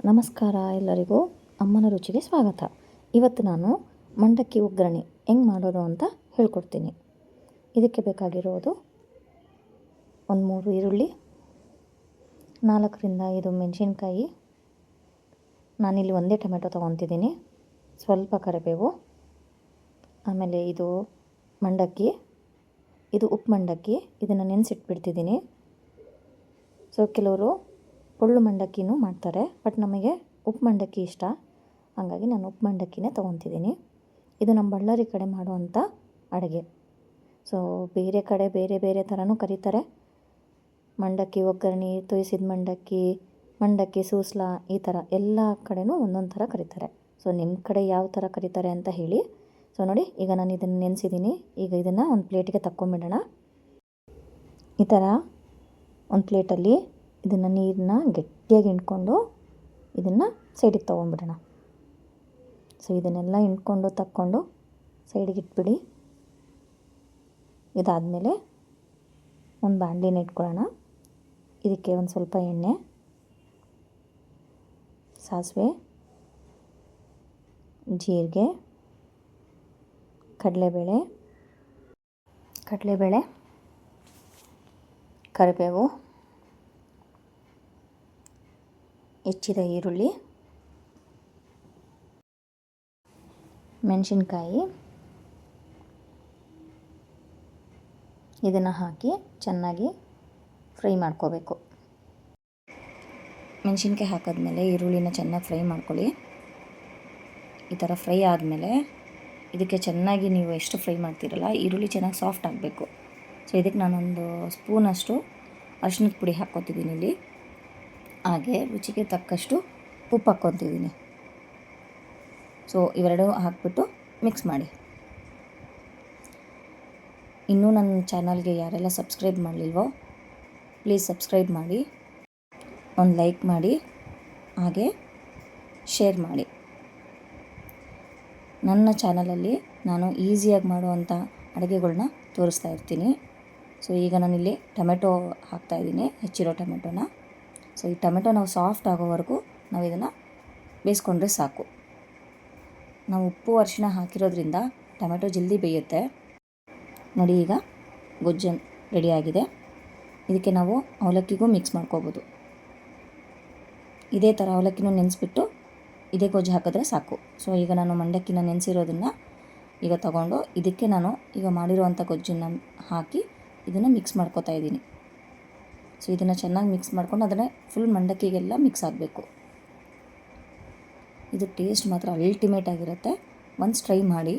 ನಮಸ್ಕಾರ ಎಲ್ಲರಿಗೂ. ಅಮ್ಮನ ರುಚಿಗೆ ಸ್ವಾಗತ. ಇವತ್ತು ನಾನು ಮಂಡಕ್ಕಿ ಒಗ್ಗರಣೆ ಹೆಂಗೆ ಮಾಡೋದು ಅಂತ ಹೇಳ್ಕೊಡ್ತೀನಿ. ಇದಕ್ಕೆ ಬೇಕಾಗಿರೋದು ಒಂದು 3 ಈರುಳ್ಳಿ, 4ರಿಂದ 5 ಮೆಣಸಿನ್ಕಾಯಿ, ನಾನಿಲ್ಲಿ ಒಂದೇ ಟೊಮೆಟೊ ತೊಗೊತಿದ್ದೀನಿ, ಸ್ವಲ್ಪ ಕರಿಬೇವು, ಆಮೇಲೆ ಇದು ಮಂಡಕ್ಕಿ, ಇದು ಉಪ್ಪು ಮಂಡಕ್ಕಿ, ಇದನ್ನು ನೆನೆಸಿಟ್ಬಿಡ್ತಿದ್ದೀನಿ. ಸೊ ಕೆಲವರು ಪೊಳ್ಳು ಮಂಡಕ್ಕಿನೂ ಮಾಡ್ತಾರೆ, ಬಟ್ ನಮಗೆ ಉಪ್ಪು ಮಂಡಕ್ಕಿ ಇಷ್ಟ, ಹಾಗಾಗಿ ನಾನು ಉಪ್ಪು ಮಂಡಕ್ಕಿನೇ ತೊಗೊತಿದ್ದೀನಿ. ಇದು ನಮ್ಮ ಬಳ್ಳಾರಿ ಕಡೆ ಮಾಡುವಂಥ ಅಡುಗೆ. ಸೊ ಬೇರೆ ಕಡೆ ಬೇರೆ ಬೇರೆ ಥರನೂ ಕರೀತಾರೆ. ಮಂಡಕ್ಕಿ ಒಗ್ಗರಣೆ, ತೋಯಿಸಿದ ಮಂಡಕ್ಕಿ, ಮಂಡಕ್ಕಿ ಸೂಸ್ಲ, ಈ ಥರ ಎಲ್ಲ ಕಡೆನೂ ಒಂದೊಂದು ಥರ ಕರೀತಾರೆ. ಸೊ ನಿಮ್ಮ ಕಡೆ ಯಾವ ಥರ ಕರೀತಾರೆ ಅಂತ ಹೇಳಿ. ಸೊ ನೋಡಿ, ಈಗ ನಾನು ಇದನ್ನು ನೆನೆಸಿದ್ದೀನಿ. ಈಗ ಇದನ್ನು ಒಂದು ಪ್ಲೇಟಿಗೆ ತಕ್ಕೊಂಬಿಡೋಣ. ಈ ಥರ ಒಂದು ಪ್ಲೇಟಲ್ಲಿ ಇದನ್ನು ನೀರನ್ನ ಗಟ್ಟಿಯಾಗಿ ಹಿಂಡ್ಕೊಂಡು ಇದನ್ನು ಸೈಡಿಗೆ ತೊಗೊಂಡ್ಬಿಡೋಣ. ಸೊ ಇದನ್ನೆಲ್ಲ ಹಿಂಡ್ಕೊಂಡು ತಕ್ಕೊಂಡು ಸೈಡಿಗೆ ಇಟ್ಬಿಡಿ. ಇದಾದಮೇಲೆ ಒಂದು ಬಾಣಲಿನ ಇಟ್ಕೊಳ್ಳೋಣ. ಇದಕ್ಕೆ ಒಂದು ಸ್ವಲ್ಪ ಎಣ್ಣೆ, ಸಾಸಿವೆ, ಜೀರಿಗೆ, ಕಡಲೆಬೇಳೆ, ಕರಿಬೇವು, ಹೆಚ್ಚಿದ ಈರುಳ್ಳಿ, ಮೆಣಸಿನ್ಕಾಯಿ, ಇದನ್ನು ಹಾಕಿ ಚೆನ್ನಾಗಿ ಫ್ರೈ ಮಾಡ್ಕೋಬೇಕು. ಮೆಣಸಿನ್ಕಾಯಿ ಹಾಕಿದ್ಮೇಲೆ ಈರುಳ್ಳಿನ ಚೆನ್ನಾಗಿ ಫ್ರೈ ಮಾಡ್ಕೊಳ್ಳಿ. ಈ ಥರ ಫ್ರೈ ಆದಮೇಲೆ ಇದಕ್ಕೆ ಚೆನ್ನಾಗಿ ನೀವು ಎಷ್ಟು ಫ್ರೈ ಮಾಡ್ತೀರಲ್ಲ, ಈರುಳ್ಳಿ ಚೆನ್ನಾಗಿ ಸಾಫ್ಟ್ ಆಗಬೇಕು. ಸೊ ಇದಕ್ಕೆ ನಾನೊಂದು ಸ್ಪೂನಷ್ಟು ಅರಿಶಿಣದ ಪುಡಿ ಹಾಕ್ಕೊತಿದ್ದೀನಿ ಇಲ್ಲಿ. ಹಾಗೆ ರುಚಿಗೆ ತಕ್ಕಷ್ಟು ಉಪ್ಪು ಹಾಕ್ಕೊತಿದ್ದೀನಿ. ಸೊ ಇವೆರಡು ಹಾಕ್ಬಿಟ್ಟು ಮಿಕ್ಸ್ ಮಾಡಿ. ಇನ್ನೂ ನನ್ನ ಚಾನಲ್ಗೆ ಯಾರೆಲ್ಲ ಸಬ್ಸ್ಕ್ರೈಬ್ ಮಾಡಲಿಲ್ವೋ ಪ್ಲೀಸ್ ಸಬ್ಸ್ಕ್ರೈಬ್ ಮಾಡಿ, ಒಂದು ಲೈಕ್ ಮಾಡಿ, ಹಾಗೆ ಶೇರ್ ಮಾಡಿ. ನನ್ನ ಚಾನಲಲ್ಲಿ ನಾನು ಈಸಿಯಾಗಿ ಮಾಡುವಂಥ ಅಡುಗೆಗಳ್ನ ತೋರಿಸ್ತಾ ಇರ್ತೀನಿ. ಸೊ ಈಗ ನಾನಿಲ್ಲಿ ಟೊಮೆಟೊ ಹಾಕ್ತಾಯಿದ್ದೀನಿ, ಹೆಚ್ಚಿರೋ ಟೊಮೆಟೊನ. ಸೊ ಈ ಟೊಮೆಟೊ ನಾವು ಸಾಫ್ಟ್ ಆಗೋವರೆಗೂ ನಾವು ಇದನ್ನು ಬೇಯಿಸ್ಕೊಂಡ್ರೆ ಸಾಕು. ನಾವು ಉಪ್ಪು ಅರಿಶಿಣ ಹಾಕಿರೋದ್ರಿಂದ ಟೊಮೆಟೊ ಜಲ್ದಿ ಬೇಯುತ್ತೆ. ನೋಡಿ, ಈಗ ಗೊಜ್ಜು ರೆಡಿಯಾಗಿದೆ. ಇದಕ್ಕೆ ನಾವು ಅವಲಕ್ಕಿಗೂ ಮಿಕ್ಸ್ ಮಾಡ್ಕೋಬೋದು. ಇದೇ ಥರ ಅವಲಕ್ಕಿನೂ ನೆನೆಸ್ಬಿಟ್ಟು ಇದೇ ಗೊಜ್ಜು ಹಾಕಿದ್ರೆ ಸಾಕು. ಸೊ ಈಗ ನಾನು ಮಂಡಕ್ಕಿನ ನೆನೆಸಿರೋದನ್ನು ಈಗ ತಗೊಂಡು ಇದಕ್ಕೆ ನಾನು ಈಗ ಮಾಡಿರೋವಂಥ ಗೊಜ್ಜನ್ನು ಹಾಕಿ ಇದನ್ನು ಮಿಕ್ಸ್ ಮಾಡ್ಕೋತಾ ಇದ್ದೀನಿ. ಸೊ ಇದನ್ನು ಚೆನ್ನಾಗಿ ಮಿಕ್ಸ್ ಮಾಡ್ಕೊಂಡು ಅದನ್ನು ಫುಲ್ ಮಂಡಕ್ಕಿಗೆಲ್ಲ ಮಿಕ್ಸ್ ಆಗಬೇಕು. ಇದು ಟೇಸ್ಟ್ ಮಾತ್ರ ಅಲ್ಟಿಮೇಟ್ ಆಗಿರುತ್ತೆ. ಒನ್ಸ್ ಟ್ರೈ ಮಾಡಿ.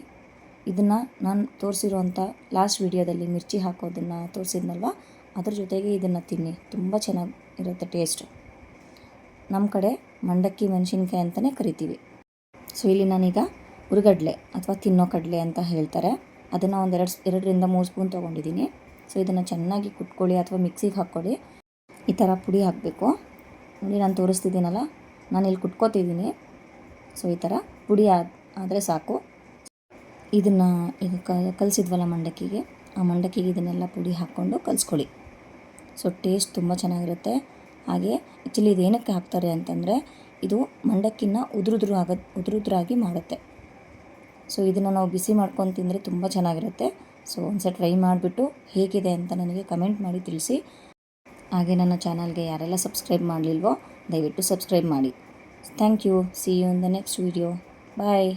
ಇದನ್ನು ನಾನು ತೋರಿಸಿರೋವಂಥ ಲಾಸ್ಟ್ ವೀಡಿಯೋದಲ್ಲಿ ಮಿರ್ಚಿ ಹಾಕೋದನ್ನು ತೋರಿಸಿದ್ನಲ್ವ, ಅದ್ರ ಜೊತೆಗೆ ಇದನ್ನು ತಿನ್ನಿ, ತುಂಬ ಚೆನ್ನಾಗಿರುತ್ತೆ ಟೇಸ್ಟ್. ನಮ್ಮ ಕಡೆ ಮಂಡಕ್ಕಿ ಮೆಣಸಿನ್ಕಾಯಿ ಅಂತಲೇ ಕರಿತೀವಿ. ಸೊ ಇಲ್ಲಿ ನಾನೀಗ ಹುರಿಗಡಲೆ ಅಥವಾ ತಿನ್ನೋ ಕಡಲೆ ಅಂತ ಹೇಳ್ತಾರೆ, ಅದನ್ನು ಒಂದು 2ರಿಂದ 3 ಸ್ಪೂನ್ ತೊಗೊಂಡಿದ್ದೀನಿ. ಸೊ ಇದನ್ನು ಚೆನ್ನಾಗಿ ಕುಟ್ಕೊಳ್ಳಿ ಅಥವಾ ಮಿಕ್ಸಿಗೆ ಹಾಕ್ಕೊಳ್ಳಿ. ಈ ಥರ ಪುಡಿ ಹಾಕಬೇಕು. ನೋಡಿ, ನಾನು ತೋರಿಸ್ತಿದ್ದೀನಲ್ಲ, ನಾನು ಇಲ್ಲಿ ಕುಟ್ಕೋತಿದ್ದೀನಿ. ಸೊ ಈ ಥರ ಪುಡಿ ಆದರೆ ಸಾಕು. ಇದನ್ನು ಈಗ ಕಲಸಿದ್ವಲ್ಲ ಮಂಡಕ್ಕಿಗೆ, ಆ ಮಂಡಕ್ಕಿಗೆ ಇದನ್ನೆಲ್ಲ ಪುಡಿ ಹಾಕ್ಕೊಂಡು ಕಲಿಸ್ಕೊಳ್ಳಿ. ಸೊ ಟೇಸ್ಟ್ ತುಂಬ ಚೆನ್ನಾಗಿರುತ್ತೆ. ಹಾಗೆ ಆ್ಯಕ್ಚುಲಿ ಇದೇನಕ್ಕೆ ಹಾಕ್ತಾರೆ ಅಂತಂದರೆ, ಇದು ಮಂಡಕ್ಕಿನ ಉದುರುದ್ರಾಗಿ ಮಾಡುತ್ತೆ. ಸೊ ಇದನ್ನು ನಾವು ಬಿಸಿ ಮಾಡ್ಕೊಂಡು ತಿಂದರೆ ತುಂಬ ಚೆನ್ನಾಗಿರುತ್ತೆ. ಸೊ ಒಂದ್ಸಲ ಟ್ರೈ ಮಾಡಿಬಿಟ್ಟು ಹೇಗಿದೆ ಅಂತ ನನಗೆ ಕಮೆಂಟ್ ಮಾಡಿ ತಿಳಿಸಿ. ಹಾಗೆ ನನ್ನ ಚಾನಲ್ಗೆ ಯಾರೆಲ್ಲ ಸಬ್ಸ್ಕ್ರೈಬ್ ಮಾಡಲಿಲ್ವೋ ದಯವಿಟ್ಟು ಸಬ್ಸ್ಕ್ರೈಬ್ ಮಾಡಿ. Thank you. See you in the next video. Bye.